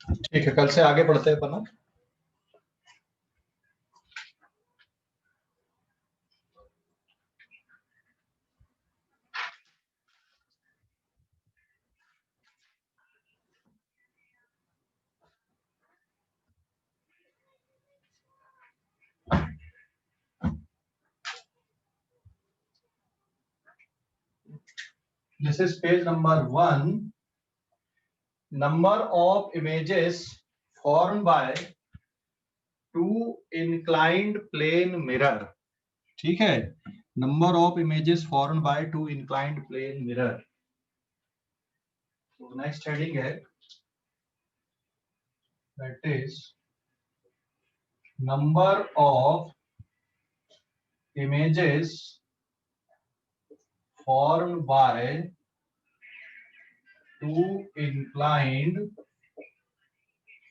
ठीक है, कल से आगे बढ़ते हैं अपन। This is page number 1. Number of images formed by two inclined plane mirror. ठीक है, number of images formed by two inclined plane mirror. So next heading है, that is number of images formed by two inclined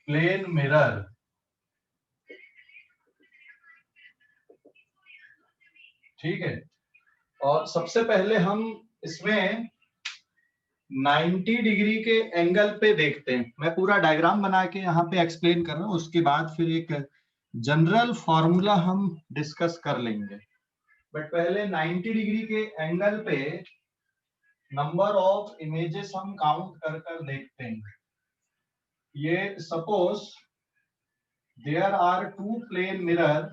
plane mirror. ठीक है, और सबसे पहले हम इसमें 90 डिग्री के एंगल पे देखते हैं। मैं पूरा डायग्राम बना के यहाँ पे एक्सप्लेन कर रहा हूँ, उसके बाद फिर एक जनरल फॉर्मूला हम डिस्कस कर लेंगे। बट पहले 90 डिग्री के एंगल पे नंबर ऑफ इमेजेस हम काउंट कर कर देखते हैं। ये suppose there are two plane mirror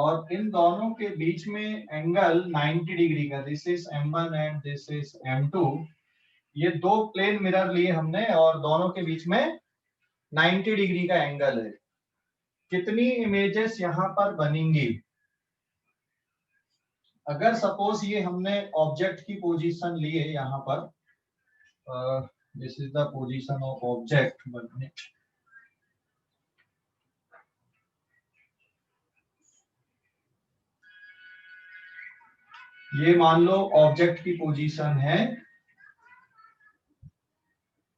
और इन दोनों के बीच में एंगल 90 डिग्री का, this is M1 and this is M2। ये दो प्लेन मिरर लिए हमने और दोनों के बीच में 90 डिग्री का एंगल है। कितनी इमेजेस यहां पर बनेंगी? अगर सपोज ये हमने ऑब्जेक्ट की पोजीशन ली है यहां पर, this is the position of object. ये मान लो ऑब्जेक्ट की पोजीशन है,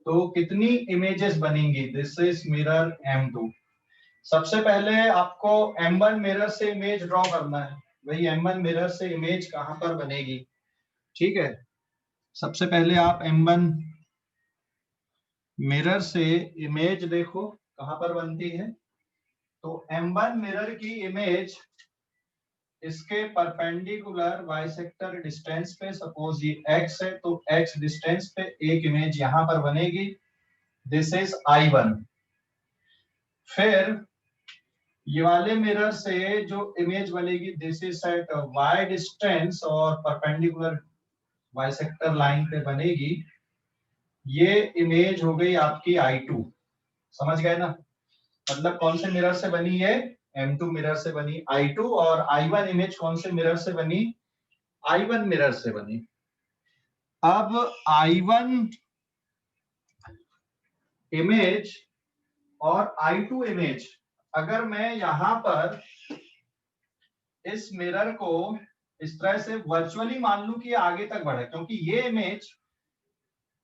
तो कितनी इमेजेस बनेंगी? This is mirror M2। सबसे पहले आपको M1 मिरर से इमेज ड्रॉ करना है। वही M1 मिरर से इमेज कहां पर बनेगी? ठीक है, सबसे पहले आप M1 मिरर से इमेज देखो कहां पर बनती है। तो M1 मिरर की इमेज इसके परपेंडिकुलर बाइसेक्टर डिस्टेंस पे, सपोज ये x है तो x डिस्टेंस पे एक इमेज यहां पर बनेगी, दिस इज I1। फिर ये वाले मिरर से जो इमेज बनेगी, this is at y distance और परपेंडिकुलर बाइसेक्टर लाइन पे बनेगी, ये इमेज हो गई आपकी I2। समझ गए ना? मतलब कौन से मिरर से बनी है? M2 मिरर से बनी I2, और I1 इमेज कौन से मिरर से बनी? I1 मिरर से बनी। अब I1 इमेज और I2 इमेज, अगर मैं यहां पर इस मिरर को इस तरह से वर्चुअली मान लूं कि आगे तक बढ़े, क्योंकि ये इमेज,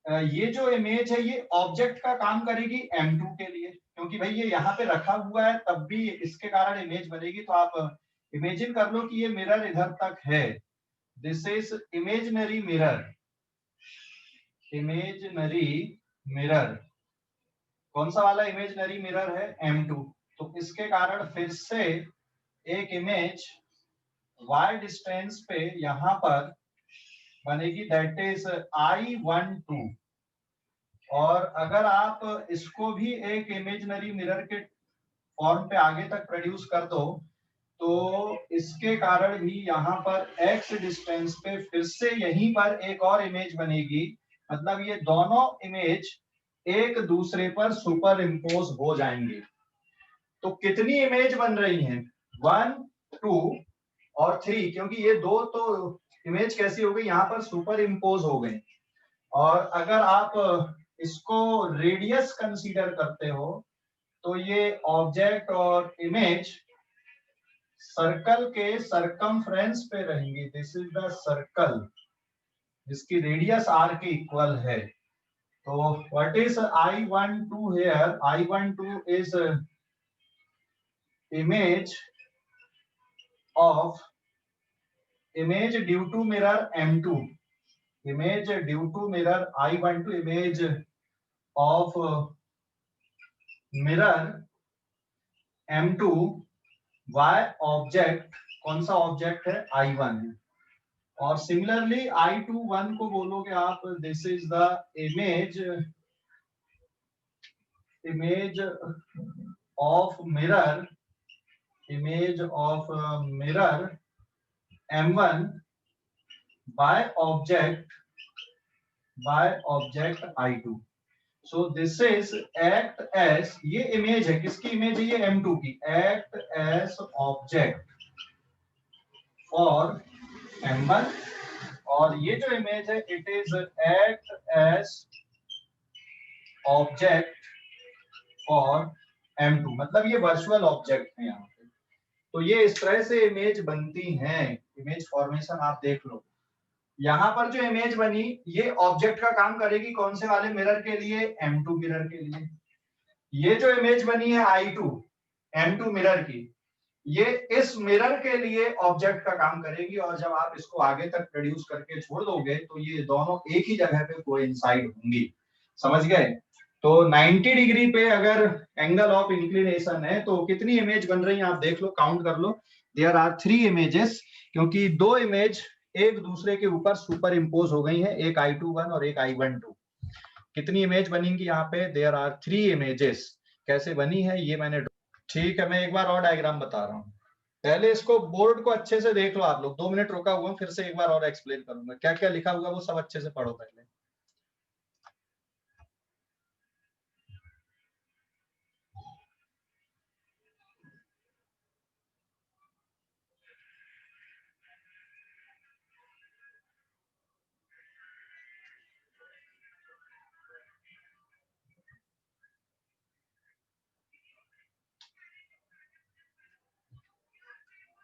ये जो इमेज है ये ऑब्जेक्ट का काम करेगी M2 के लिए, क्योंकि भाई ये यहाँ पे रखा हुआ है तब भी इसके कारण इमेज बनेगी। तो आप इमेजिन कर लो कि ये मिरर इधर तक है, this is imaginary mirror. Imaginary mirror कौन सा वाला इमेजिनरी मिरर है? M2। तो इसके कारण फिर से एक इमेज y डिस्टेंस पे यहां पर बनेगी, दैट इज I12। और अगर आप इसको भी एक इमेजिनरी मिरर के फॉर्म पे आगे तक प्रोड्यूस कर दो, तो इसके कारण भी यहाँ पर x डिस्टेंस पे फिर से यहीं पर एक और इमेज बनेगी। मतलब ये दोनों इमेज एक दूसरे पर सुपर इम्पोज हो जाएंगे। तो कितनी इमेज बन रही हैं? 1, 2 और 3, क्योंकि ये दो तो इमेज कैसी हो गई, यहाँ पर सुपर इम्पोज हो गई। और अगर आप इसको रेडियस कंसीडर करते हो, तो ये ऑब्जेक्ट और इमेज सर्कल के सरकमफ्रेंस पे रहेंगी, दिस इज द सर्कल जिसकी रेडियस r के इक्वल है। तो what is I12 here? I12 is image of image due to mirror M2, image due to mirror I12, image of mirror M2 y object, कौन सा object है, I1 है, और similarly I21 को बोलोगे आप, this is the image of mirror, image of mirror M1 by object I2. So this is act as, ये image है, किसकी इमेज है, ये M2 की, act as object for M1, और ये जो इमेज है it is act as object for M2, मतलब ये वर्चुअल ऑब्जेक्ट है यहाँ पे। तो ये इस तरह से इमेज बनती हैं, इमेज फॉर्मेशन आप देख लो। यहाँ पर जो इमेज बनी ये ऑब्जेक्ट का काम करेगी कौन से वाले मिरर के लिए, M2 मिरर के लिए। ये जो इमेज बनी है I2 M2 मिरर की, ये इस मिरर के लिए ऑब्जेक्ट का काम करेगी, और जब आप इसको आगे तक प्रोड्यूस करके छोड़ दोगे तो ये दोनों एक ही जगह पे कोइंसाइड होंगी, समझ गए। तो 90 डिग्री पे अगर एंगल ऑफ इंक्लिनेशन है तो कितनी इमेज बन रही है आप देख लो, काउंट कर लो। देयर आर 3 इमेजेस, क्योंकि दो इमेज एक दूसरे के ऊपर सुपर इम्पोज हो गई है, एक I21 और एक I12। कितनी इमेज बनेंगी यहाँ पे, देयर आर 3 इमेजेस। कैसे बनी है ये मैंने, ठीक है, मैं एक बार और डायग्राम बता रहा हूँ। पहले इसको बोर्ड को अच्छे से देख लो आप लोग, 2 मिनट रुका हुआ, फिर से एक बार और एक्सप्लेन करूंगा, क्या क्या लिखा हुआ वो सब अच्छे से पढ़ो पहले।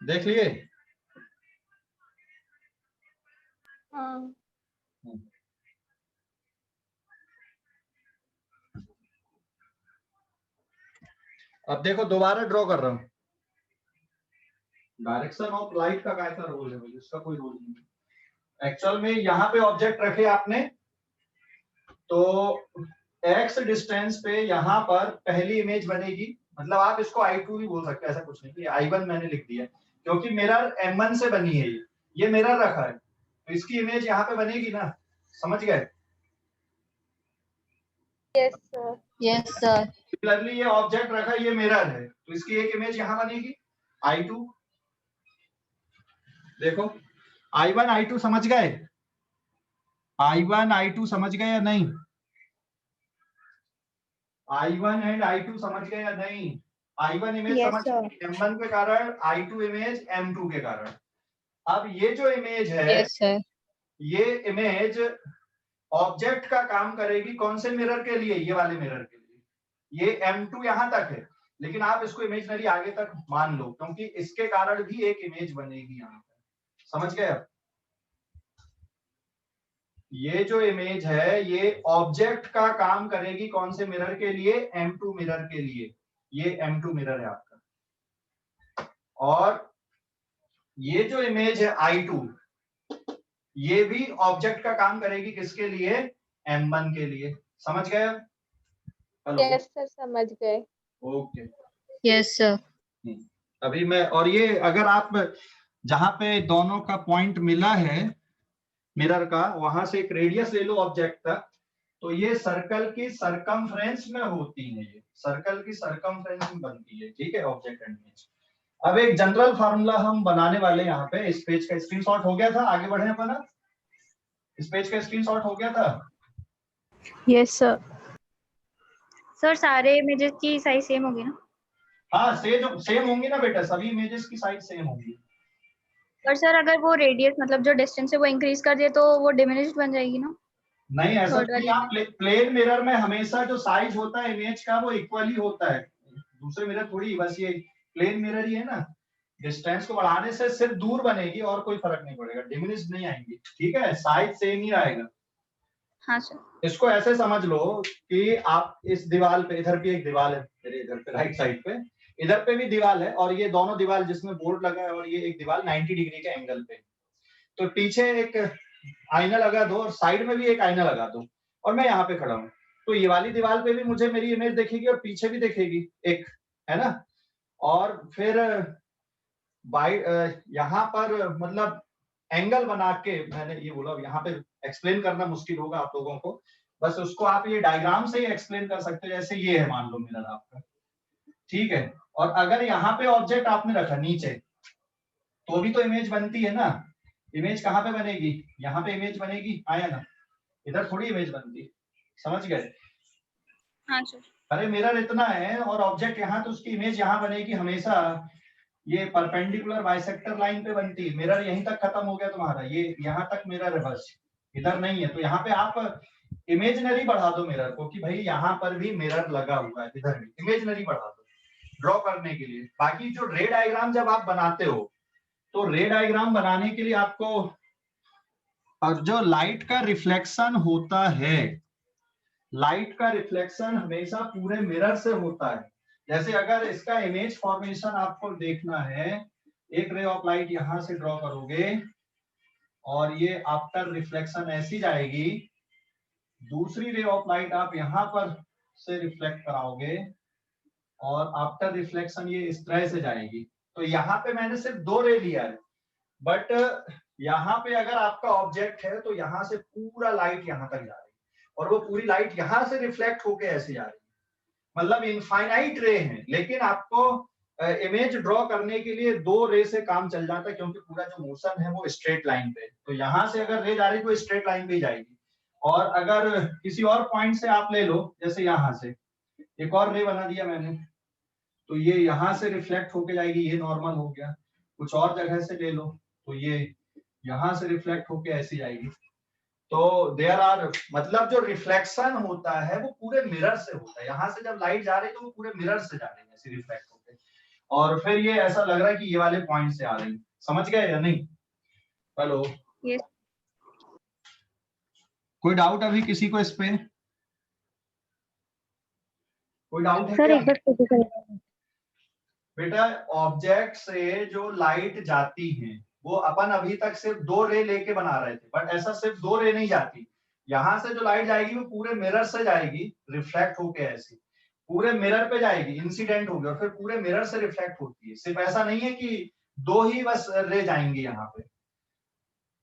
देख लिए? हाँ। अब देखो दोबारा ड्रॉ कर रहा हूँ। डायरेक्शन ऑफ लाइट का कैसा रोल है भाई, इसका कोई रोल नहीं। एक्चुअल में यहाँ पे ऑब्जेक्ट रखे आपने, तो x डिस्टेंस पे यहाँ पर पहली इमेज बनेगी, मतलब आप इसको I2 भी बोल सकते हैं, ऐसा कुछ नहीं, I1 मैंने लिख दिया क्योंकि मिरर M1 से बनी है, ये मिरर रखा है तो इसकी इमेज यहाँ पे बनेगी ना, समझ गए। Yes sir. Yes sir. Similarly ये ऑब्जेक्ट रखा है, ये मिरर है, तो इसकी एक इमेज यहाँ बनेगी I2। देखो I1 I2 समझ गए, I1 I2 समझ गए या नहीं, I1 एंड I2 समझ गए या नहीं। I1 इमेज Yes, समझ sir. M1 के कारण, I2 इमेज M2 के कारण। अब ये जो इमेज है, Yes, sir. ये इमेज ऑब्जेक्ट का काम करेगी कौन से मिरर के लिए, ये वाले मिरर के लिए। ये M2 यहां तक है, लेकिन आप इसको इमेजनरी आगे तक मान लो क्योंकि इसके कारण भी एक इमेज बनेगी यहाँ पर, समझ गए। अब ये जो इमेज है ये ऑब्जेक्ट का काम करेगी कौन से मिरर के लिए, M2 मिरर के लिए। ये M2 मिरर है आपका, और ये जो इमेज है I2, ये भी ऑब्जेक्ट का काम करेगी किसके लिए, M1 के लिए, समझ गए। हेलो, यस सर, समझ गए। Okay, yes sir. अभी मैं, और ये अगर आप जहां पे दोनों का पॉइंट मिला है मिरर का, वहां से एक रेडियस ले लो ऑब्जेक्ट का, तो ये सर्कल की सरकमफ्रेंस में होती है, ये सर्कल की सरकमफ्रेंस में बनती है, ठीक है, ऑब्जेक्ट एंड इमेज। अब एक जनरल फार्मूला हम बनाने वाले, यहाँ पे इस पेज का स्क्रीनशॉट हो गया था, आगे बढ़े अपन, इस पेज का स्क्रीनशॉट हो गया था। Yes sir. सर सारे इमेजेस की साइज सेम होगी ना? हाँ सेम होंगी ना बेटा, सभी इमेजेस की साइज सेम होंगी। पर सर अगर वो रेडियस मतलब जो डिस्टेंस है वो इंक्रीज कर दिए तो वो डिमिनिश्ड बन जाएगी ना? नहीं ऐसा थर्ड नहीं, वाली आप प्लेन मिरर में हमेशा जो साइज होता है इमेज का वो इक्वली होता है, दूसरे मिरर थोड़ी, बस ये प्लेन मिरर ही है ना, डिस्टेंस को बढ़ाने से सिर्फ दूर बनेगी और कोई फर्क नहीं पड़ेगा, डिमिनिश नहीं आएंगी, ठीक है, साइज सेम ही रहेगा। हाँ सर। इसको ऐसे समझ लो कि आप इस दीवार पे, इधर भी एक दीवार है मेरे इधर पे राइट साइड पे, इधर पे भी दीवार है, और ये दोनों दीवार जिसमें बोर्ड लगा है और ये एक दीवार 90 डिग्री के एंगल पे, तो पीछे एक आईना लगा दो और साइड में भी एक आईना लगा दो, और मैं यहाँ पे खड़ा हूँ, तो ये वाली दीवार पे भी मुझे मेरी इमेज दिखेगी और पीछे भी दिखेगी एक, है ना। और फिर बाई यहाँ पर मतलब एंगल बना के, मैंने ये बोला यहाँ पे एक्सप्लेन करना मुश्किल होगा आप लोगों को, बस उसको आप ये डायग्राम से ही एक्सप्लेन कर सकते हो। जैसे ये है मान लो मिरर आपका, ठीक है, और अगर यहाँ पे ऑब्जेक्ट आपने रखा नीचे, तो भी तो इमेज बनती है ना। इमेज कहाँ पे बनेगी, यहाँ पे इमेज बनेगी, आया ना, इधर थोड़ी इमेज बनती, समझ गए। हाँ सर। अरे मिरर इतना है और ऑब्जेक्ट यहाँ, तो उसकी इमेज यहाँ बनेगी हमेशा। ये परपेंडिकुलर बाइसेक्टर लाइन पे बनती है। मिरर यहीं तक खत्म हो गया तुम्हारा, ये यहाँ तक मिरर है बस, इधर नहीं है। तो यहाँ पे आप इमेजनरी बढ़ा दो मिरर को कि भाई यहाँ पर भी मिरर लगा हुआ है, इधर भी इमेजनरी बढ़ा दो ड्रॉ करने के लिए। बाकी जो रे डायग्राम जब आप बनाते हो, तो रे डायग्राम बनाने के लिए आपको, और जो लाइट का रिफ्लेक्शन होता है, लाइट का रिफ्लेक्शन हमेशा पूरे मिरर से होता है। जैसे अगर इसका इमेज फॉर्मेशन आपको देखना है, एक रे ऑफ लाइट यहां से ड्रॉ करोगे और ये आफ्टर रिफ्लेक्शन ऐसी जाएगी, दूसरी रे ऑफ लाइट आप यहां पर से रिफ्लेक्ट कराओगे और आफ्टर रिफ्लेक्शन ये इस तरह से जाएगी। तो यहाँ पे मैंने सिर्फ 2 रे लिया है, बट यहाँ पे अगर आपका ऑब्जेक्ट है तो यहाँ से पूरा लाइट यहाँ तक जा रही है और वो पूरी लाइट यहाँ से रिफ्लेक्ट होके ऐसे जा रही है। मतलब इनफाइनाइट रे है, लेकिन आपको इमेज ड्रॉ करने के लिए 2 रे से काम चल जाता है, क्योंकि पूरा जो मोशन है वो स्ट्रेट लाइन पे। तो यहाँ से अगर रे जा रही तो स्ट्रेट लाइन पे ही जाएगी। और अगर किसी और पॉइंट से आप ले लो, जैसे यहाँ से एक और रे बना दिया मैंने, तो ये यहाँ से रिफ्लेक्ट होके जाएगी, ये नॉर्मल हो गया। कुछ और जगह से ले लो तो ये यहाँ से रिफ्लेक्ट होके ऐसी जाएगी। तो देयर आर, मतलब जो रिफ्लेक्शन होता है वो पूरे मिरर से होता है। यहाँ से जब लाइट जा रही है तो वो पूरे मिरर से जा रही है ऐसे रिफ्लेक्ट होके, और फिर ये ऐसा लग रहा है कि ये वाले पॉइंट से आ रही है। समझ गए या नहीं? हेलो, यस कोई डाउट अभी किसी को इस पे? कोई डाउट है सर, क्या? एक बार फिजिकल। बेटा ऑब्जेक्ट से जो लाइट जाती है वो अपन अभी तक सिर्फ 2 रे लेके बना रहे थे, बट ऐसा सिर्फ 2 रे नहीं जाती। यहाँ से जो लाइट जाएगी वो पूरे मिरर से जाएगी, रिफ्लेक्ट होके ऐसे पूरे मिरर पे जाएगी, इंसिडेंट होगी और फिर पूरे मिरर से रिफ्लेक्ट होती है। सिर्फ ऐसा नहीं है कि 2 ही बस रे जाएंगी, यहाँ पे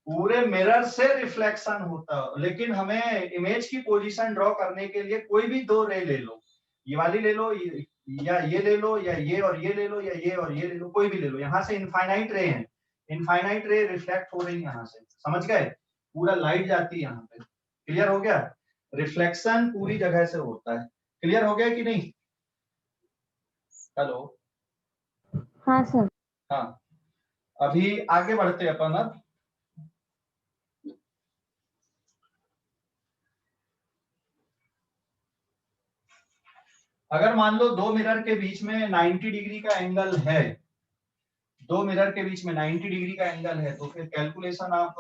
पूरे मिरर से रिफ्लेक्शन होता है। लेकिन हमें इमेज की पोजीशन ड्रॉ करने के लिए कोई भी 2 रे ले लो, ये वाली ले लो या ये ले लो, या ये और ये ले लो, या ये और ये ले लो, कोई भी ले लो। यहाँ से इनफाइनाइट रे है, इनफाइनाइट रे रिफ्लेक्ट हो रही है यहाँ से, समझ गए। पूरा लाइट जाती है यहाँ पे। क्लियर हो गया? रिफ्लेक्शन पूरी जगह से होता है। क्लियर हो गया कि नहीं? हेलो, हाँ सर। हाँ, अभी आगे बढ़ते अपन। अब अगर मान लो 2 मिरर के बीच में 90 डिग्री का एंगल है, 2 मिरर के बीच में 90 डिग्री का एंगल है, तो फिर कैलकुलेशन आप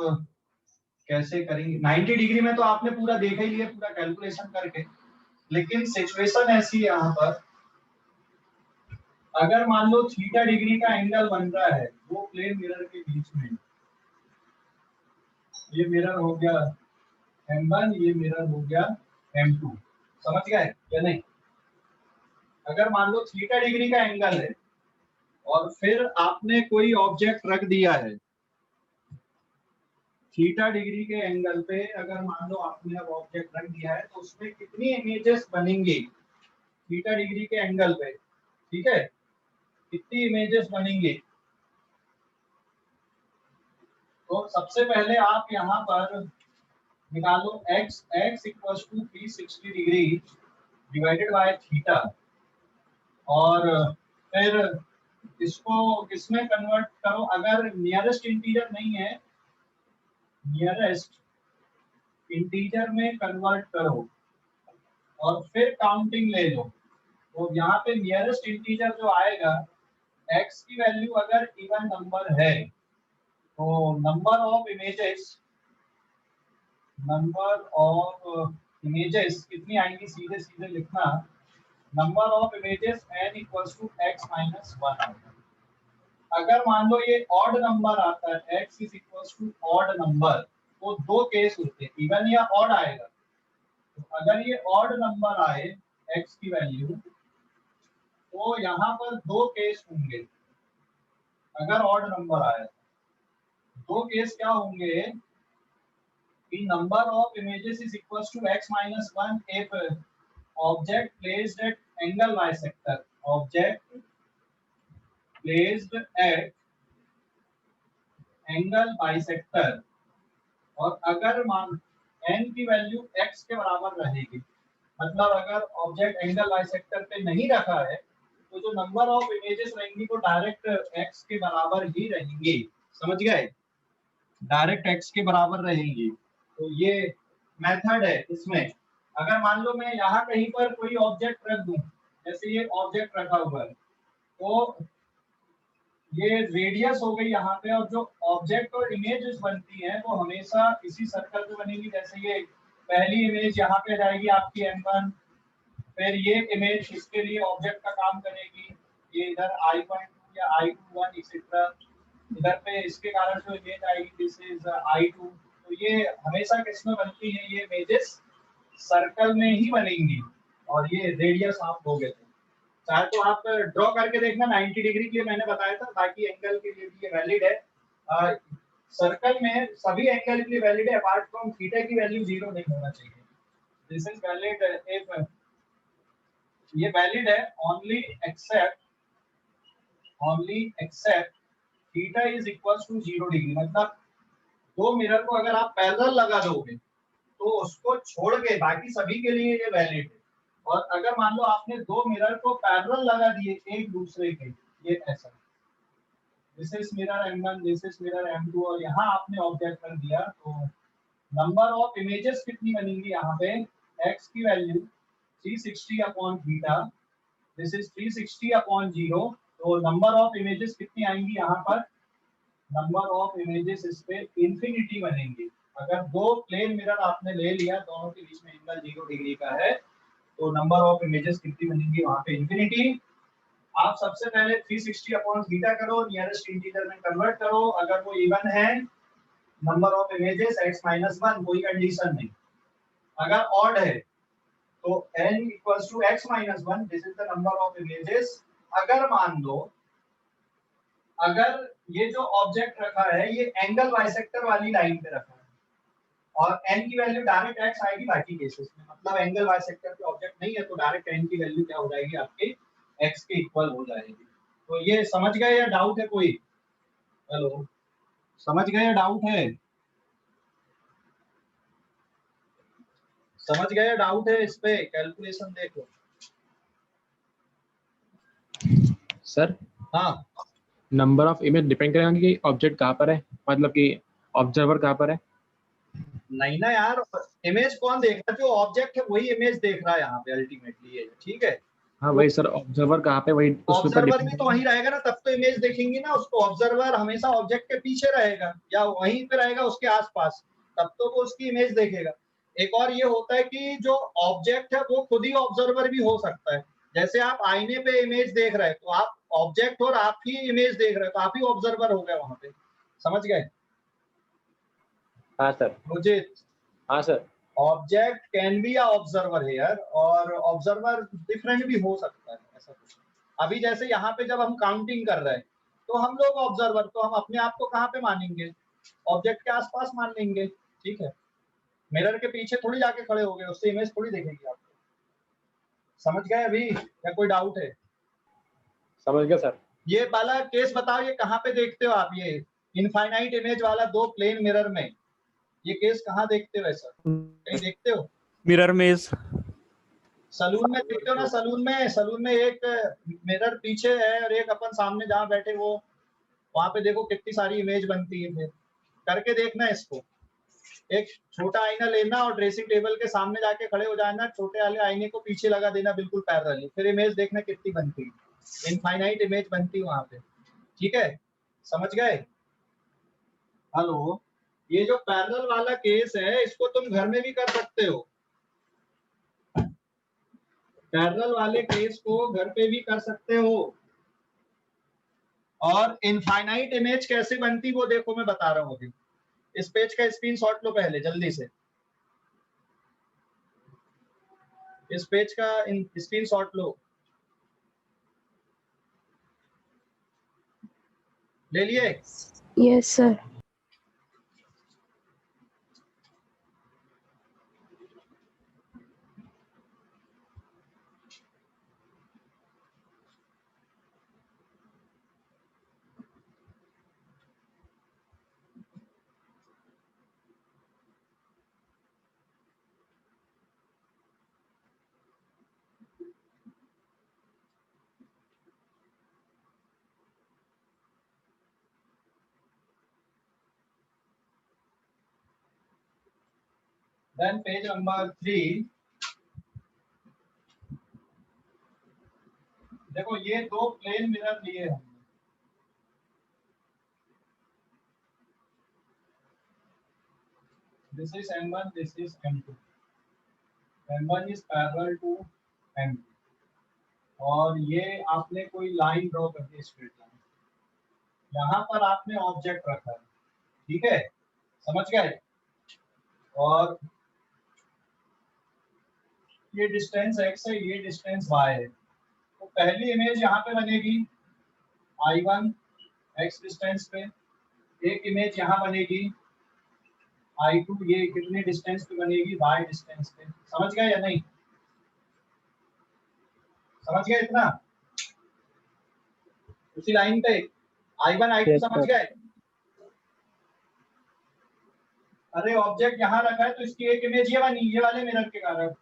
कैसे करेंगे? 90 डिग्री में तो आपने पूरा देखा ही लिया, पूरा कैलकुलेशन करके। लेकिन सिचुएशन ऐसी है यहाँ पर, अगर मान लो थीटा डिग्री का एंगल बन रहा है वो प्लेन मिरर के बीच में, ये मिरर हो गया M1, ये मिरर हो गया M2, समझ गए या नहीं? अगर मान लो थीटा डिग्री का एंगल है और फिर आपने कोई ऑब्जेक्ट रख दिया है थीटा डिग्री के एंगल पे, अगर मान लो आपने अब ऑब्जेक्ट रख दिया है, तो उसमें कितनी इमेजेस बनेंगी थीटा डिग्री के एंगल पे? ठीक है, कितनी इमेजेस बनेंगी? तो सबसे पहले आप यहाँ पर निकालो x equals to 360 degree divided by theta, और फिर इसको किसमें कन्वर्ट करो। अगर नियरेस्ट इंटीजर नहीं है, नियरेस्ट इंटीजर में कन्वर्ट करो और फिर काउंटिंग ले लो। तो यहाँ पे नियरेस्ट इंटीजर जो आएगा, x की वैल्यू अगर इवन नंबर है तो नंबर ऑफ इमेजेस कितनी आएंगी? सीधे सीधे लिखना, number of images n equals to x minus 1 आएगा। अगर मान लो ये ऑड नंबर आता है, x is equals to odd number, तो 2 केस होते हैं, इवन या ऑड आएगा। तो अगर ये ऑड नंबर आए x की वैल्यू, तो यहाँ पर दो केस होंगे। अगर ऑड नंबर आए दो केस क्या होंगे कि number of images is equal to x-1 if object placed at angle bisector, object placed at angle bisector, और अगर मान n की वैल्यू x के बराबर रहेगी, मतलब अगर ऑब्जेक्ट एंगल बाइसेक्टर पे नहीं रखा है तो जो नंबर ऑफ इमेजेस रहेंगी वो डायरेक्ट x के बराबर ही रहेंगी। समझ गए? डायरेक्ट x के बराबर रहेंगी। तो ये मेथड है इसमें। अगर मान लो मैं यहाँ कहीं पर कोई ऑब्जेक्ट रख दूं, जैसे ये ऑब्जेक्ट रखा हुआ है, तो ये रेडियस हो गई यहाँ पे, और जो ऑब्जेक्ट और इमेजेस बनती हैं वो हमेशा इसी सर्कल पे बनेगी। जैसे ये पहली इमेज यहाँ पे जाएगी आपकी m1, फिर ये इमेज इसके लिए ऑब्जेक्ट का काम करेगी, ये इधर I.2 या I.2 एक्सेट्रा, इधर पे इसके कारण जो इमेज आएगी दिस इज I2। तो ये हमेशा किसमें बनती है? ये इमेजेस सर्कल में ही बनेंगी। और ये रेडियस आप लोगे थे, चाहे तो आप ड्रॉ करके देखना, 90 डिग्री के लिए मैंने बताया था, बाकी एंगल के लिए भी ये वैलिड है। सर्कल में सभी एंगल के लिए वैलिड है, अपार्ट फ्रॉम थीटा की वैल्यू 0 नहीं होना चाहिए। दिस इज वैलिड इफ, ये वैलिड है only except theta is equal to 0 degree. मतलब दो मिरर को अगर आप पैरेलल लगा दोगे तो उसको छोड़ के बाकी सभी के लिए ये वैलिड है। और अगर मान लो आपने दो मिरर को पैरेलल लगा दिए एक दूसरे के, ये ऐसा, this is mirror M1, this is mirror M2, और यहाँ आपने ऑब्जेक्ट कर दिया, तो नंबर ऑफ इमेजेस कितनी बनेंगी यहाँ पे? x की value 360 upon theta, this is 360 upon 0। तो नंबर ऑफ इमेजेस कितनी आएंगी यहाँ पर? नंबर ऑफ इमेजेस इस पे इंफिनिटी बनेंगी। अगर दो प्लेन मिरर आपने ले लिया, दोनों के बीच में एंगल 0 डिग्री का है, तो नंबर ऑफ इमेजेस कितनी बनेंगी वहां पे? इंफिनिटी। आप सबसे पहले 360 अपॉन थीटा करो, नियरेस्ट इंटीजर में कन्वर्ट करो, अगर वो इवन है नंबर ऑफ इमेजेस x-1, कोई कंडीशन नहीं। अगर ऑड है तो n equals to x-1, this is the number of images. अगर मान लो अगर ये जो ऑब्जेक्ट रखा है ये एंगल बाइसेक्टर वाली लाइन पे रखा है, और n की वैल्यू डायरेक्ट x आएगी बाकी केसेस में, मतलब एंगल बाइसेक्टर पे ऑब्जेक्ट नहीं है तो डायरेक्ट n की वैल्यू क्या हो जाएगी आपकी? x के इक्वल हो जाएगी। तो ये समझ गए या डाउट है कोई? हेलो, समझ गए या डाउट है? समझ गए या डाउट है? इस पे कैलकुलेशन देखो सर। हाँ, नंबर ऑफ इमेज डिपेंड करेगा कि ऑब्जेक्ट कहाँ पर है, मतलब कि ऑब्जर्वर कहाँ पर है। नहीं ना यार, इमेज कौन देख रहा है? जो ऑब्जेक्ट है वही इमेज देख रहा है यहाँ पे अल्टीमेटली, ये ठीक है। हाँ वही सर, ऑब्जर्वर कहाँ पे, वही उस पर ऑब्जर्वर भी तो वहीं रहेगा ना, तब तो इमेज देखेंगे ना उसको। ऑब्जर्वर हमेशा ऑब्जेक्ट के पीछे रहेगा या वहीं पे रहेगा उसके आसपास, तब तो वो उसकी इमेज देखेगा। एक और ये होता है कि जो ऑब्जेक्ट है वो खुद ही ऑब्जर्वर भी हो सकता है। जैसे आप आईने पे इमेज देख रहे हैं तो आप ऑब्जेक्ट और आप ही इमेज देख रहे हैं, तो आप ही ऑब्जर्वर हो गए वहां पे। समझ गए? हाँ सर। मुझे हाँ सर। ऑब्जेक्ट कैन बी या ऑब्जर्वर हियर, और ऑब्जर्वर डिफरेंट भी हो सकता है, ऐसा कुछ। अभी जैसे यहाँ पे जब हम काउंटिंग कर रहे हैं तो हम लोग ऑब्जर्वर, तो हम अपने आप को कहाँ पे मानेंगे? ऑब्जेक्ट के आसपास मान लेंगे, ठीक है। मिरर के पीछे थोड़ी जाके खड़े हो गए, उससे इमेज थोड़ी देखेगी आपको। समझ गए अभी या कोई डाउट है? समझ गया सर। ये वाला केस बताओ, ये कहाँ पे देखते हो आप? ये इनफाइनाइट इमेज वाला दो प्लेन मिरर में, ये केस कहाँ देखते हो? ऐसा कहीं देखते हो? मिरर मेज। सलून में देखते हो ना, सलून में एक मिरर पीछे है और एक अपन सामने जहाँ बैठे वो, वहां पे देखो कितनी सारी इमेज बनती है। फिर करके देखना इसको। एक छोटा आईना लेना और ड्रेसिंग टेबल के सामने जाके खड़े हो जाना, छोटे वाले आईने को पीछे लगा देना बिल्कुल पैरेलल, फिर इमेज देखना कितनी बनती है। इनफाइनाइट इमेज बनती वहां पे, ठीक है। समझ गए? हेलो, ये जो पैरेलल वाला केस है इसको तुम घर में भी कर सकते हो। पैरेलल वाले केस को घर पे भी कर सकते हो। और इनफाइनाइट इमेज कैसे बनती वो देखो, मैं बता रहा हूँ अभी। इस पेज का स्क्रीनशॉट लो पहले जल्दी से। इस पेज का स्क्रीनशॉट लो, ले लिए? Yes sir. Then page number 3, देखो ये दो प्लेन मिरर लिए हैं, this is M1, this is M2, M1 is parallel to M2, और ये आपने कोई लाइन ड्रॉ कर दी स्ट्रेट लाइन, यहाँ पर आपने ऑब्जेक्ट रखा है, ठीक है, समझ गए? और ये डिस्टेंस x है, ये डिस्टेंस y है, तो पहली इमेज यहाँ पे बनेगी I1 x डिस्टेंस पे, एक इमेज यहाँ बनेगी I2 ये कितने डिस्टेंस पे बनेगी y डिस्टेंस पे, समझ गए या नहीं? समझ गए इतना? उसी लाइन पे I1 I2 समझ गए? अरे ऑब्जेक्ट यहाँ रखा है तो इसकी एक इमेज ये बनी, ये वाले मिरर के कारण,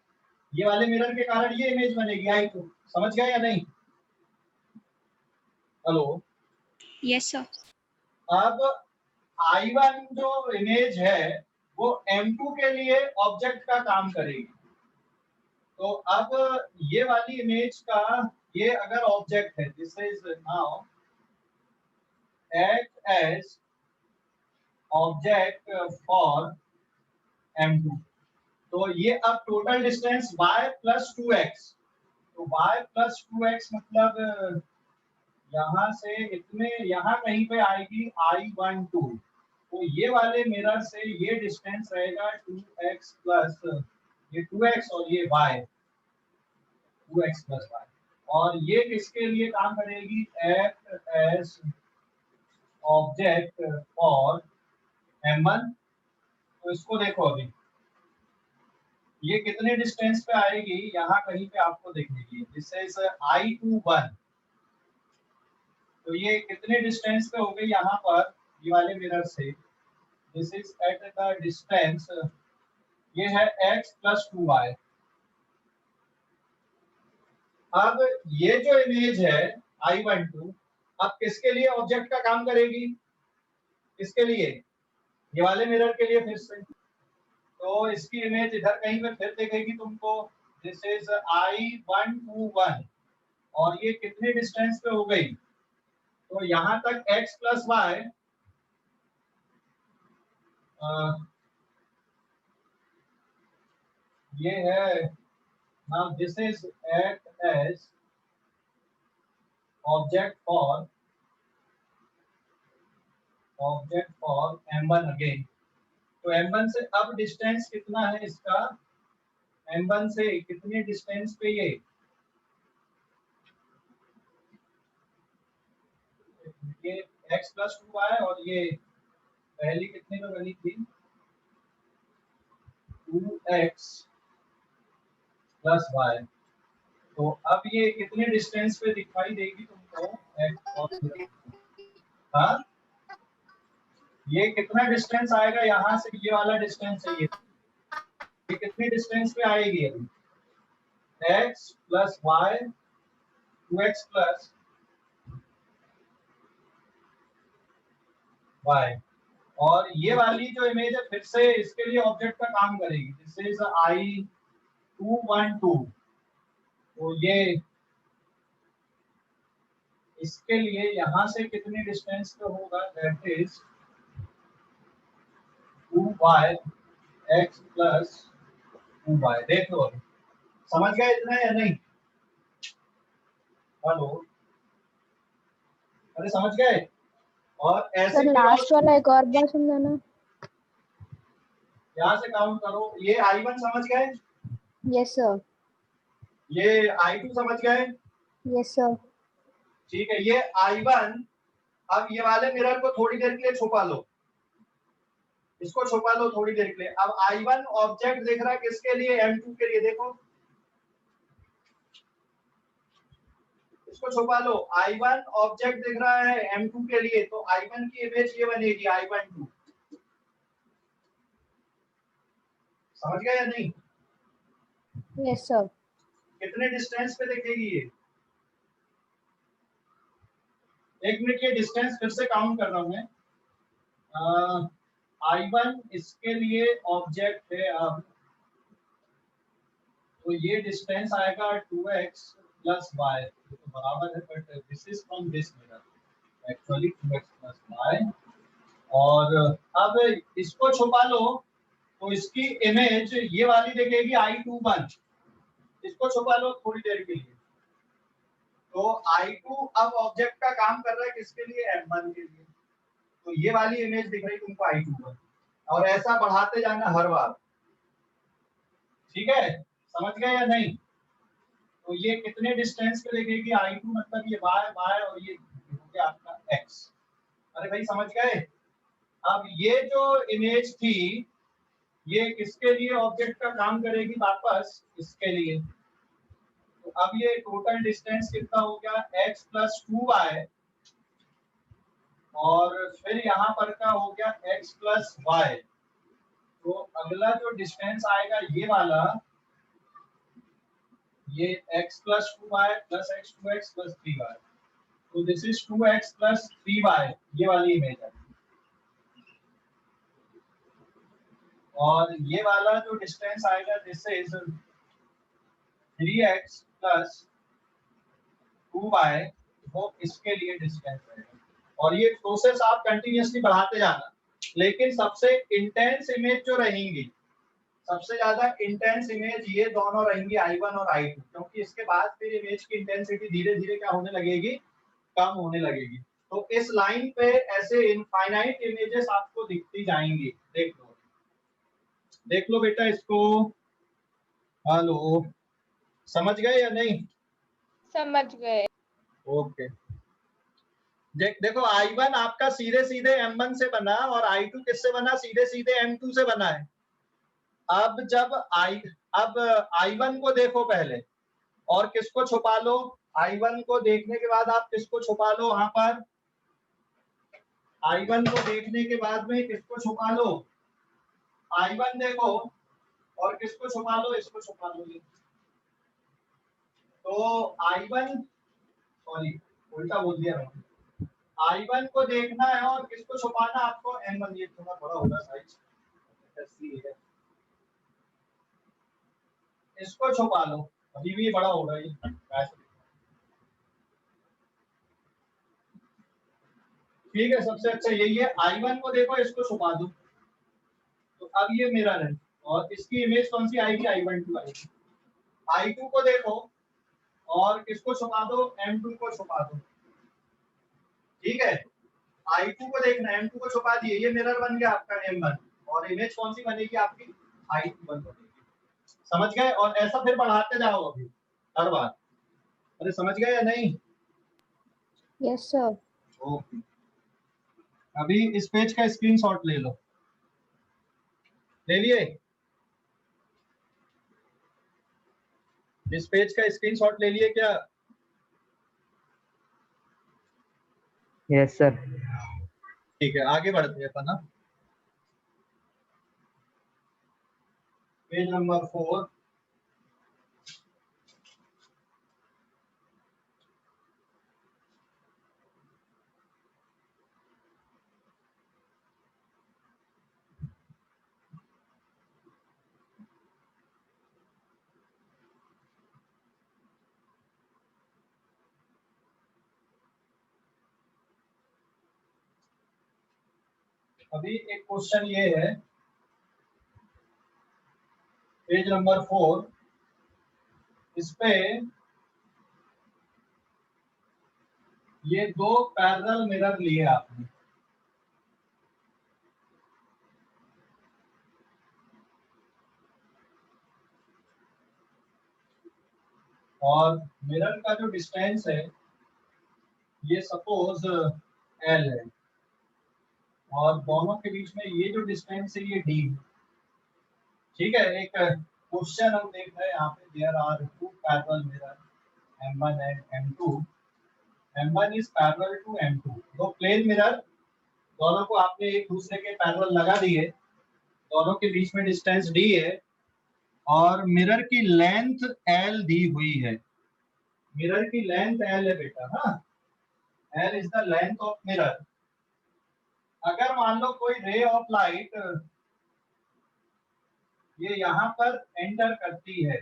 ये वाले मिरर के कारण ये इमेज बनेगी I2, समझ गए या नहीं? Hello, yes sir. अब I1 जो इमेज है वो M2 के लिए ऑब्जेक्ट का काम करेगी, तो अब ये वाली इमेज का ये अगर ऑब्जेक्ट है, this is now act as object for M2, तो ये अब total distance y plus 2x, तो y प्लस 2x मतलब यहाँ से इतने यहाँ कहीं पे आएगी I12, तो ये वाले मिरर से ये डिस्टेंस रहेगा 2x प्लस ये 2x और ये y 2x प्लस y, और ये किसके लिए काम करेगी? Act as object for M1, तो इसको देखो अभी ये कितने डिस्टेंस पे आएगी, यहाँ कहीं पे आपको देखने की, जिससे इस I21, तो ये कितने डिस्टेंस पे हो गई यहाँ पर ये वाले मिरर से, this is at the distance, ये है x प्लस 2y। अब ये जो इमेज है I12 अब किसके लिए ऑब्जेक्ट का काम करेगी? किसके लिए? ये वाले मिरर के लिए फिर से, तो इसकी इमेज इधर कहीं पे फिर दिखेगी तुमको, दिस इज I121, और ये कितने डिस्टेंस पे हो गई? तो यहाँ तक x प्लस वाई, ये है, now this is act as object for M1 again, तो M1 से अब डिस्टेंस कितना है इसका? M1 से कितने डिस्टेंस पे ये x प्लस 2y, और ये पहली कितने पे बनी थी? 2x प्लस y, तो अब ये कितने डिस्टेंस पे दिखाई देगी तुमको? x और हाँ, ये कितना डिस्टेंस आएगा यहाँ से, ये वाला डिस्टेंस है, ये कितने डिस्टेंस पे आएगी अभी? x plus y 2x plus y, और ये वाली जो इमेज है फिर से इसके लिए ऑब्जेक्ट का काम करेगी, दिस इज I212, तो ये इसके लिए यहाँ से कितने डिस्टेंस पे होगा? That is 2y x plus 2y, देख लो अभी, समझ गए इतना या नहीं? हेलो, अरे समझ गए? और ऐसे लास्ट वाला एक और बार समझाना। यहाँ से काउंट करो, ये I1 समझ गए? Yes sir. ये I2 समझ गए? Yes sir. ठीक है, ये I1, अब ये वाले मिरर को थोड़ी देर के लिए छुपा लो, इसको छुपा लो थोड़ी देर के लिए। अब I1 ऑब्जेक्ट दिख रहा है किसके लिए? M2 के लिए। देखो इसको छुपा लो, I1 ऑब्जेक्ट दिख रहा है M2 के लिए, तो I1 की इमेज ये बनेगी I12। समझ गए या नहीं? Yes sir. कितने डिस्टेंस पे दिखेगी ये? एक मिनट, ये डिस्टेंस फिर से काउंट कर रहा हूं मैं। I1 इसके लिए ऑब्जेक्ट है, अब तो ये डिस्टेंस आएगा 2x प्लस y, तो बराबर है, but this is from this mirror actually 2x plus y। और अब इसको छुपा लो तो इसकी इमेज ये वाली दिखेगी I21। इसको छुपा लो थोड़ी देर के लिए, तो I2 अब ऑब्जेक्ट का काम कर रहा है किसके लिए? M1 के लिए, तो ये वाली इमेज दिख रही तुमको I21, और ऐसा बढ़ाते जाना हर बार। ठीक है, समझ गए या नहीं? तो ये कितने डिस्टेंस पे दिखेगी I2, मतलब ये y और ये हो गया आपका x। अरे भाई समझ गए? अब ये जो इमेज थी ये किसके लिए ऑब्जेक्ट का काम करेगी? वापस इसके लिए। तो अब ये टोटल डिस्टेंस कितना हो गया? x प्लस 2y, और फिर यहाँ पर का हो गया x प्लस y। तो अगला जो डिस्टेंस आएगा ये वाला, ये x plus 2y plus x 2x plus 3y, तो this is 2x plus 3y, ये वाली इमेज है। और ये वाला जो डिस्टेंस आएगा this is 3x plus 2y, वो इसके लिए डिस्टेंस है। और ये प्रोसेस आप कंटिन्यूअसली बढ़ाते जाना, लेकिन सबसे इंटेंस इमेज जो रहेंगी, सबसे ज्यादा इंटेंस इमेज ये दोनों रहेंगी I1 और I2, क्योंकि इसके बाद फिर इमेज की इंटेंसिटी धीरे धीरे क्या होने लगेगी? कम होने लगेगी। तो इस लाइन पे ऐसे इनफाइनाइट इमेजेस आपको दिखती जाएंगी। देख लो बेटा इसको। हेलो, समझ गए या नहीं? समझ गए। ओके, देखो I1 आपका सीधे सीधे M1 से बना, और I2 किससे बना? सीधे सीधे M2 से बना है। अब I1 को देखो पहले, और किसको छुपा लो? I1 को देखने के बाद आप किसको छुपा लो? वहां पर I1 को देखने के बाद में किसको छुपा लो? I1 देखो, और किसको छुपा लो? इसको छुपा लो। तो I1, सॉरी उल्टा बोल दिया मैंने, I1 को देखना है और किसको छुपाना आपको? M1। ये थोड़ा बड़ा होगा साइज, इसको छुपा लो, अभी भी बड़ा होगा ये। ठीक है, सबसे अच्छा यही है, I1 को देखो, इसको छुपा दो। तो अब ये मिरर है, और इसकी इमेज कौन सी आएगी? I12 आएगी। I2 को देखो, और किसको छुपा दो? M2 को छुपा दो। ठीक है, I2 को देखना, M2 को छुपा दिए, ये मिरर बन गया आपका M1, और इमेज कौन सी बनेगी आपकी? I21 बनेगी। समझ गए? और ऐसा फिर बढ़ाते जाओ अभी हर बार। अरे समझ गए या नहीं? Yes sir. ओके, अभी इस पेज का स्क्रीनशॉट ले लो। ले लिए? इस पेज का स्क्रीनशॉट ले लिए क्या? Yes sir. ठीक है, आगे बढ़ते हैं अपन। Page number 4। अभी एक क्वेश्चन ये है, पेज नंबर 4, इस पे ये दो पैरेलल मिरर लिए आपने। और मिरर का जो डिस्टेंस है ये सपोज एल है, और दोनों के बीच में ये जो डिस्टेंस है ये डी। ठीक है, एक क्वेश्चन हम देख रहे हैं यहाँ पे, there are two parallel mirror M1 and M2। M1 is parallel to M2। दो प्लेन मिरर, दोनों को आपने एक दूसरे के पैरेलल लगा दिए, दोनों के बीच में डिस्टेंस डी है और मिरर की लेंथ L दी हुई है। मिरर की लेंथ L है बेटा, हाँ, L is the length of mirror. अगर मान लो कोई रे ऑफ लाइट ये यहाँ पर एंटर करती है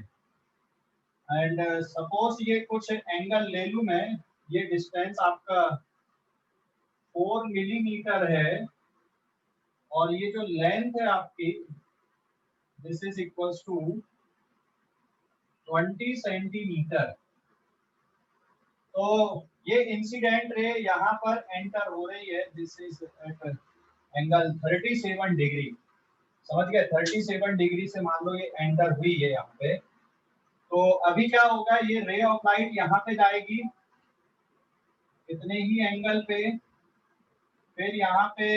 एंड सपोज ये कुछ एंगल ले लूं मैं, ये डिस्टेंस आपका 4 मिलीमीटर है और ये जो लेंथ है आपकी this is equals to 20 centimetre. तो ये इंसिडेंट रे यहाँ पर एंटर हो रही है, this is at angle 37 degree. समझ गए, 37 डिग्री से मान लो ये एंटर हुई है यहाँ पे। तो अभी क्या होगा, ये रे ऑफ लाइट यहाँ पे जाएगी इतने ही एंगल पे, फिर यहाँ पे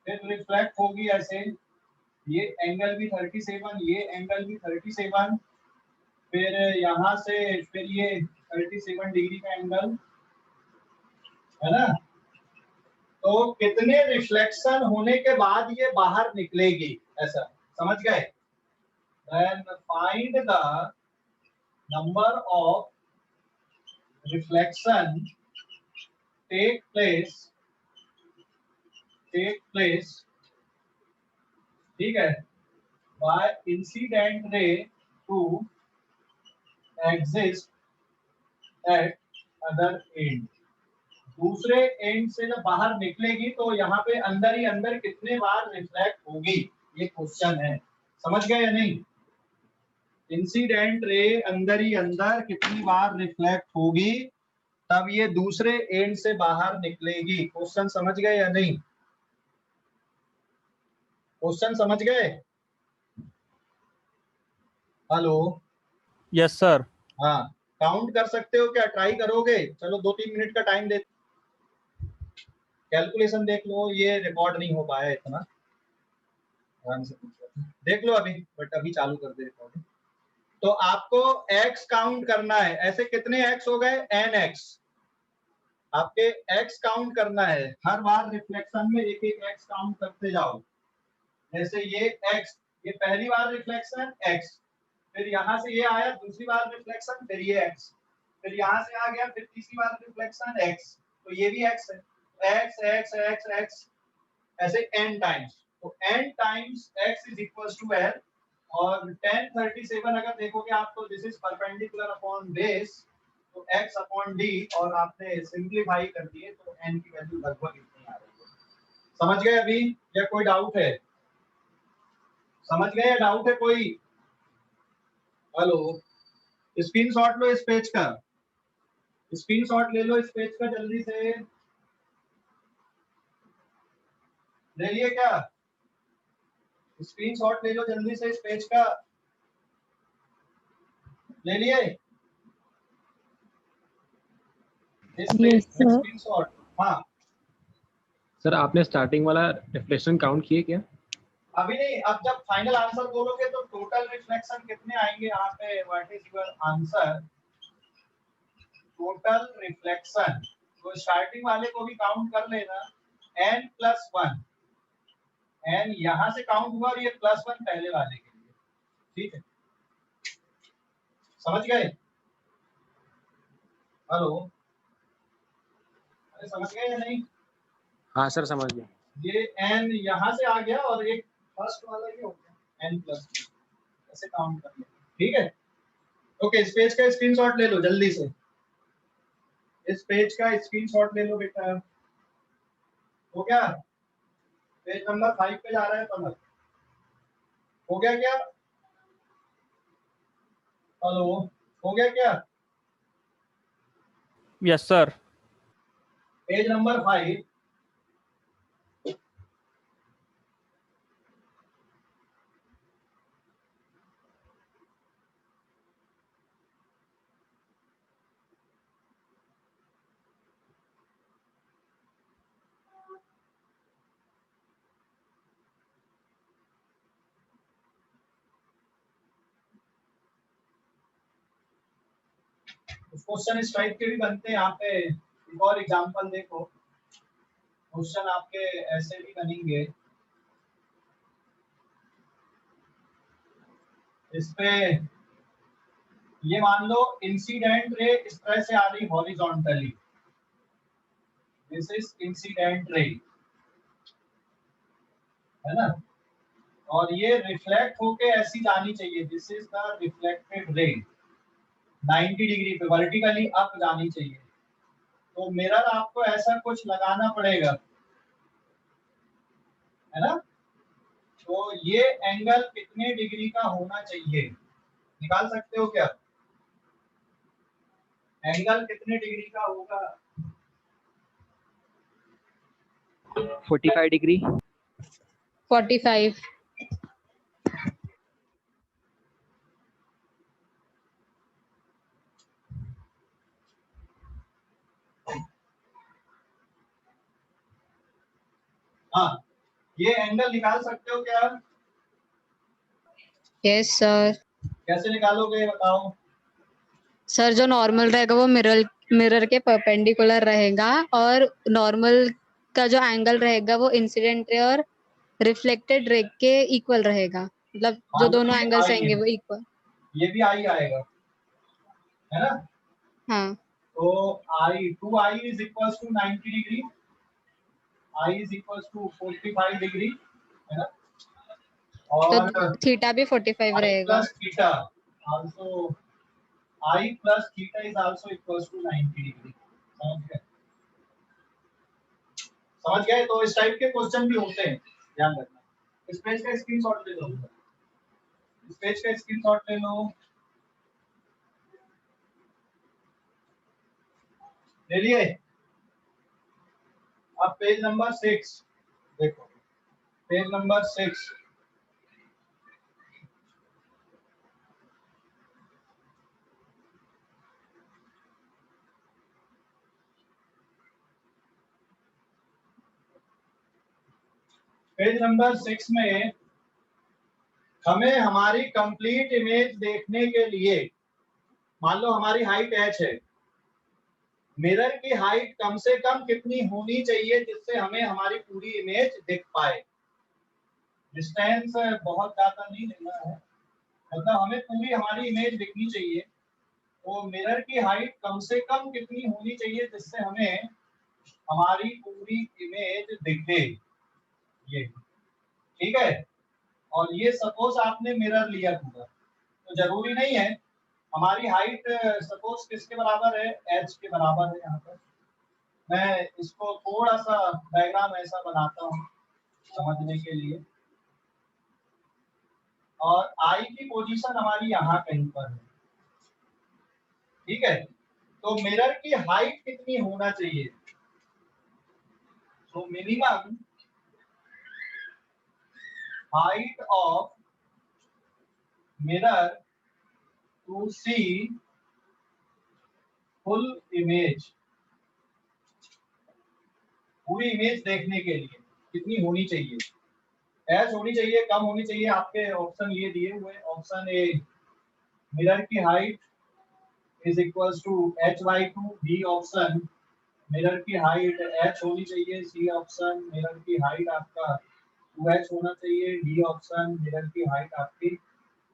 फिर रिफ्लेक्ट होगी ऐसे, ये एंगल भी 37, ये एंगल भी 37, फिर यहाँ से फिर ये 37 डिग्री का एंगल है ना। तो कितने रिफ्लेक्शन होने के बाद ये बाहर निकलेगी, ऐसा समझ गए। Then find the number of reflection take place, ठीक है, by incident ray to exist at other end. दूसरे एंड से जब बाहर निकलेगी तो यहाँ पे अंदर ही अंदर कितने बार रिफ्लेक्ट होगी, ये क्वेश्चन है। समझ गए या नहीं। इंसिडेंट रे अंदर ही अंदर कितनी बार रिफ्लेक्ट होगी तब ये दूसरे एंड से बाहर निकलेगी। क्वेश्चन समझ गए या नहीं, क्वेश्चन समझ गए। Hello, yes sir. हाँ, काउंट कर सकते हो क्या, ट्राई करोगे? चलो 2-3 मिनट का टाइम दे, कैलकुलेशन देख लो, ये रिकॉर्ड नहीं हो पाया इतना, ध्यान से देख लो अभी, बट अभी चालू कर दे रिकॉर्डिंग। तो आपको x काउंट करना है, ऐसे कितने x हो गए, nx। आपके x काउंट करना है, हर बार रिफ्लेक्शन में एक एक x काउंट करते जाओ। जैसे ये x, ये पहली बार रिफ्लेक्शन x, फिर यहाँ से ये आया दूसरी बार रिफ्लेक्शन, फिर ये x, फिर यहाँ से आ गया फिर तीसरी बार रिफ्लेक्शन x, तो ये भी x है, x x x x ऐसे n टाइम्स। तो n times x is equals to l, और 1037 अगर देखोगे आप तो this is perpendicular upon base, तो x अपॉन d, और आपने सिंपलीफाई कर दिए तो n की वैल्यू लगभग इतनी आ रही है। समझ गए अभी, या कोई डाउट है? समझ गए या डाउट है कोई? हेलो, स्क्रीनशॉट लो इस पेज का, स्क्रीनशॉट ले लो इस पेज का, जल्दी से ले लिए क्या? स्क्रीनशॉट ले लो जल्दी से इस पेज का, ले लिए इस पेज का स्क्रीनशॉट? हाँ सर आपने स्टार्टिंग वाला रिफ्लेक्शन काउंट किए क्या? अभी नहीं, अब जब फाइनल आंसर बोलोगे तो टोटल रिफ्लेक्शन कितने आएंगे यहाँ पे, what is your answer, total reflection. तो स्टार्टिंग वाले को भी काउंट कर लेना, n+1, n यहाँ से काउंट हुआ और ये +1 पहले वाले के लिए, ठीक है। समझ गए? हेलो, अरे समझ गए या नहीं? हाँ सर समझ गया। ये n यहाँ से आ गया और एक फर्स्ट वाला ये हो गया n+1, ऐसे काउंट कर लेना, ठीक है। ओके, इस पेज का स्क्रीनशॉट ले लो जल्दी से, इस पेज का स्क्रीनशॉट ले लो बेटा। हो गया, पेज नंबर 5 पे जा रहा है पलक, हो गया क्या? हेलो, हो गया क्या? Yes sir. Page number 5, question इस टाइप के भी बनते हैं। यहाँ पे एक और एग्जांपल देखो, क्वेश्चन आपके ऐसे भी बनेंगे। इस पे ये मान लो इंसिडेंट रे इस तरह से आ रही horizontally, this is incident ray, है ना, और ये रिफ्लेक्ट होके ऐसी जानी चाहिए, this is the reflected ray, 90 degree पे वर्टिकली अप जानी चाहिए। तो मिरर आपको ऐसा कुछ लगाना पड़ेगा, है ना। तो ये एंगल कितने डिग्री का होना चाहिए, निकाल सकते हो क्या? एंगल कितने डिग्री का होगा? 45 डिग्री। 45। हाँ, ये एंगल निकाल सकते हो क्या? Yes sir. कैसे निकालोगे बताओ? सर जो नॉर्मल रहेगा वो मिरर के परपेंडिकुलर रहेगा, और नॉर्मल का जो एंगल रहेगा वो इंसिडेंट रे और रिफ्लेक्टेड रे के इक्वल रहेगा, मतलब जो मान लो दोनों ये एंगल्स आई रहेंगे है, वो इक्वल। ये भी आई आएगा, है ना। हाँ, तो I 2i is equals to 90 degree, i is equals to 45 degree, है ना। तो और थीटा भी 45 i रहेगा। plus theta also, i plus theta is also equals to 90 degree. समझ गए? तो इस टाइप के क्वेश्चन भी होते हैं, ध्यान रखना। इस पेज का स्क्रीनशॉट ले लो, इस पेज का स्क्रीनशॉट ले लो, ले लिए? अब पेज नंबर 6 देखो, पेज नंबर 6, पेज नंबर 6 में हमें हमारी कंप्लीट इमेज देखने के लिए, मान लो हमारी हाइट h है, मिरर की हाइट कम से कम कितनी होनी चाहिए जिससे हमें हमारी पूरी इमेज दिख पाए। डिस्टेंस बहुत ज्यादा नहीं लेना है, मतलब हमें पूरी हमारी इमेज दिखनी चाहिए। तो मिरर की हाइट कम से कम कितनी होनी चाहिए जिससे हमें हमारी पूरी इमेज दिखे, ये ठीक है। और ये सपोज आपने मिरर लिया पूरा, तो जरूरी नहीं है हमारी हाइट सपोज किसके बराबर है, h के बराबर है। यहाँ पर मैं इसको थोड़ा सा डायग्राम ऐसा बनाता हूँ समझने के लिए, और i की पोजीशन हमारी यहाँ कहीं पर है, ठीक है। तो मिरर की हाइट कितनी होना चाहिए? तो minimum height of mirror to see full image, पूरी इमेज देखने के लिए कितनी होनी चाहिए? एच होनी चाहिए, कम होनी चाहिए। आपके ऑप्शन ये दिए हुए, ऑप्शन ए मिरर की height is equals to h/2, B option mirror की हाइट h होनी चाहिए, सी ऑप्शन मिरर की हाइट आपका 2h होना चाहिए, डी ऑप्शन मिरर की हाइट आपकी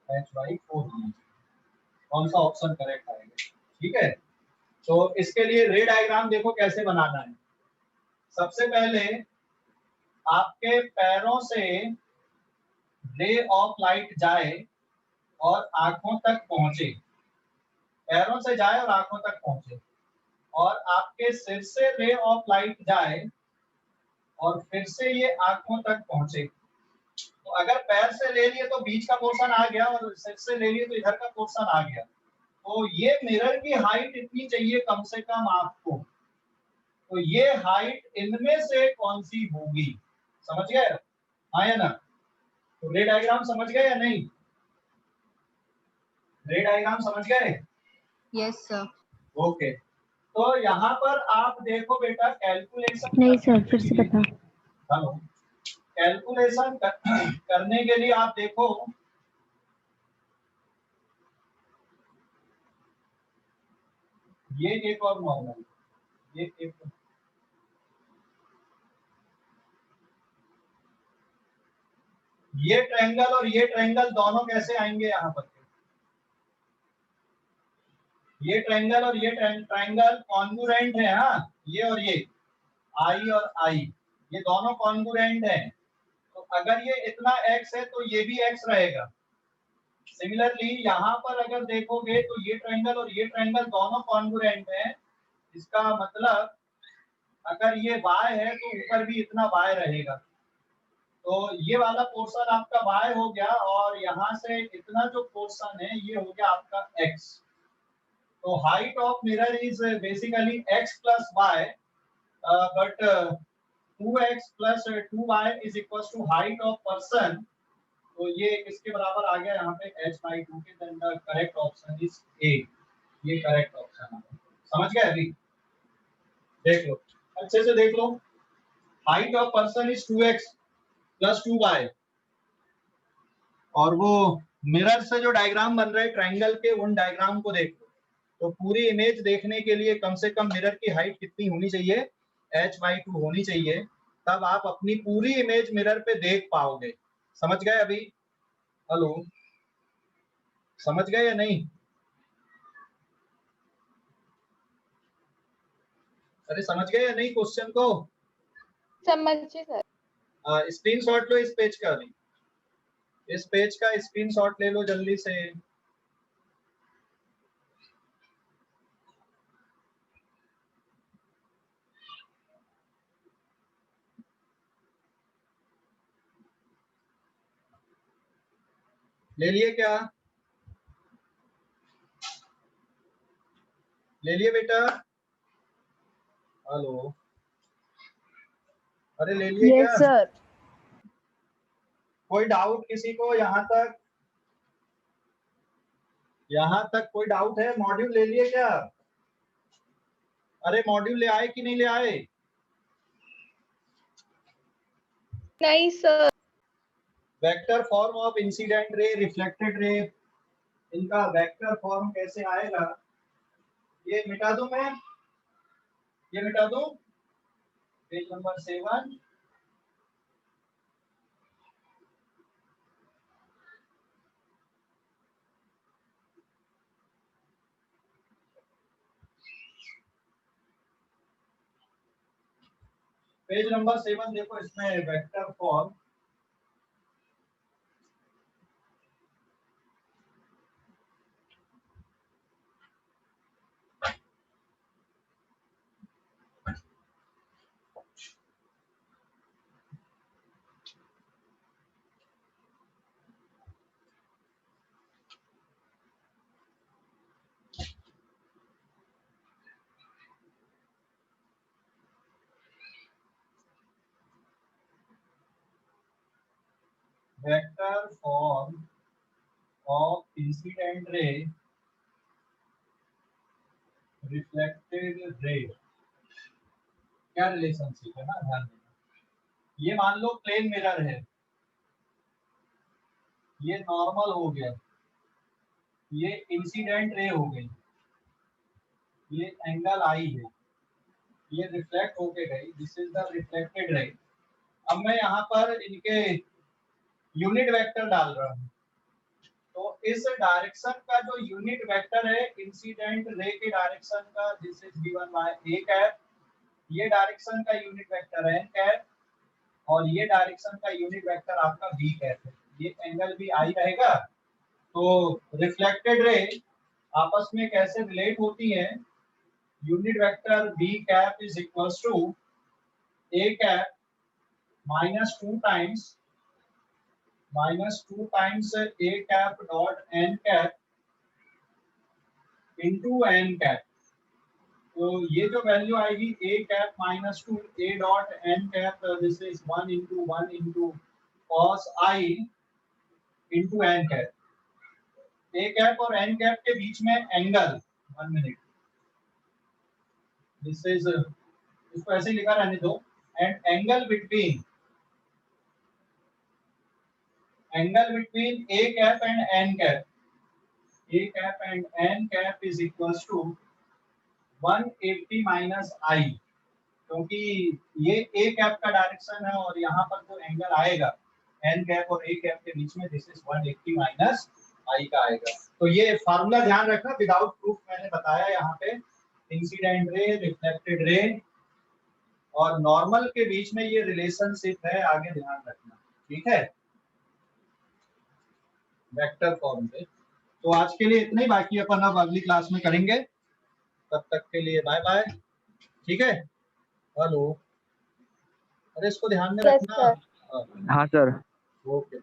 h/4 होनी चाहिए। कौन सा ऑप्शन करेक्ट आएगा? ठीक है, तो इसके लिए रे डायग्राम देखो कैसे बनाना है। सबसे पहले आपके पैरों से रे ऑफ लाइट जाए और आंखों तक पहुंचे, पैरों से जाए और आंखों तक पहुंचे, और आपके सिर से रे ऑफ लाइट जाए और फिर से ये आंखों तक पहुंचे। तो अगर पैर से ले लिए तो बीच का पोर्शन आ गया, और सिर से ले लिए तो इधर का पोर्शन आ गया। तो ये मिरर की हाइट इतनी चाहिए कम से कम आपको। तो ये हाइट इनमें से कौन सी होगी? समझ गए? हाँ या ना? तो रे डायग्राम समझ गए या नहीं? रे डायग्राम समझ गए? Yes sir. ओके, तो यहाँ पर आप देखो बेटा, कैलकुलेशन नहीं सर, फिर से बता। हेलो, कैलकुलेशन करने के लिए आप देखो, ये एक और नॉर्मल, ये एक, ये ट्रायंगल और ये ट्रायंगल दोनों कैसे आएंगे यहाँ पर? ये ट्रायंगल और ये ट्रायंगल कॉन्ग्रुएंट है। हाँ, ये और ये आई और आई ये दोनों कॉन्ग्रुएंट हैं। तो अगर ये इतना x है तो ये भी x रहेगा। सिमिलरली यहाँ पर अगर देखोगे तो ये ट्रायंगल और ये ट्रायंगल दोनों कॉन्ग्रुएंट हैं। इसका मतलब अगर ये y है तो ऊपर भी इतना y रहेगा। तो ये वाला पोर्शन आपका y हो गया और यहाँ से इतना जो पोर्शन है ये हो गया आपका x। तो height of mirror is basically x plus y, but 2x plus 2y is equals to height of person. तो ये किसके बराबर आ गया यहाँ पे h/2 के। then the correct option is A, ये करेक्ट ऑप्शन है। समझ गए? अभी देख लो, अच्छे से देख लो। height of person is 2x plus 2y, और वो मिरर से जो डायग्राम बन रहे ट्रायंगल के उन डायग्राम को देख लो। तो पूरी इमेज देखने के लिए कम से कम मिरर की हाइट कितनी होनी चाहिए? h/2 होनी चाहिए, तब आप अपनी पूरी इमेज मिरर पे देख पाओगे। समझ गए अभी? हेलो, समझ गए या नहीं? अरे समझ गए या नहीं क्वेश्चन को? समझिए सर। स्क्रीनशॉट लो इस पेज का, अभी इस पेज का स्क्रीनशॉट ले लो जल्दी से। ले लिए क्या? ले लिए बेटा? हेलो, अरे ले लिए क्या? सर। कोई डाउट किसी को यहाँ तक? यहाँ तक कोई डाउट है? मॉड्यूल ले लिए क्या? अरे मॉड्यूल ले आए कि नहीं ले आए? नहीं sir. Vector form of incident ray, reflected ray, इनका वेक्टर फॉर्म कैसे आएगा? ये मिटा दूं मैं? ये मिटा दूं? Page number 7। पेज नंबर 7 देखो, इसमें vector form. Vector form of incident ray, reflected ray, क्या रिलेशनशिप है ना, ध्यान देना। ये मान लो प्लेन मिरर है, ये नॉर्मल हो गया, ये इंसिडेंट रे हो गई, ये एंगल आई है, ये रिफ्लेक्ट होके गई, this is the reflected ray. अब मैं यहाँ पर इनके यूनिट वेक्टर डाल रहा हूँ। तो इस डायरेक्शन का जो यूनिट वेक्टर है इंसिडेंट रे के डायरेक्शन का, this is given by a cap. ये डायरेक्शन का यूनिट वेक्टर है n कैप, और ये डायरेक्शन का यूनिट वेक्टर आपका b कैप है। ये एंगल भी आई रहेगा। तो रिफ्लेक्टेड रे आपस में कैसे रिलेट होती है? Unit vector b cap is equals to a cap -2 times a cap dot n cap into n cap. तो ये जो वैल्यू आएगी a cap -2 a dot n cap, this is 1 into 1 into cos I into n cap. a cap और n cap के बीच में angle, 1 minute, this is, इसको ऐसे लिखा रहने दो, and angle between a cap and n cap, a cap and n cap is equals to 180 minus आई, क्योंकि ये ए कैप का डायरेक्शन है और यहाँ पर जो एंगल आएगा एन कैप और ए कैप के बीच में, दिस इज 180 माइनस आई का आएगा। तो ये फार्मूला ध्यान रखना, विदाउट प्रूफ मैंने बताया यहाँ पे इंसिडेंट रे, रिफ्लेक्टेड रे और नॉर्मल के बीच में ये रिलेशनशिप है, आगे ध्यान रखना, ठीक है, वेक्टर फॉर्म पे। तो आज के लिए इतना ही, बाकी अपन अब अगली क्लास में करेंगे। तब तक के लिए बाय बाय, ठीक है। हेलो, अरे इसको ध्यान में Yes, रखना। हाँ सर। ओके।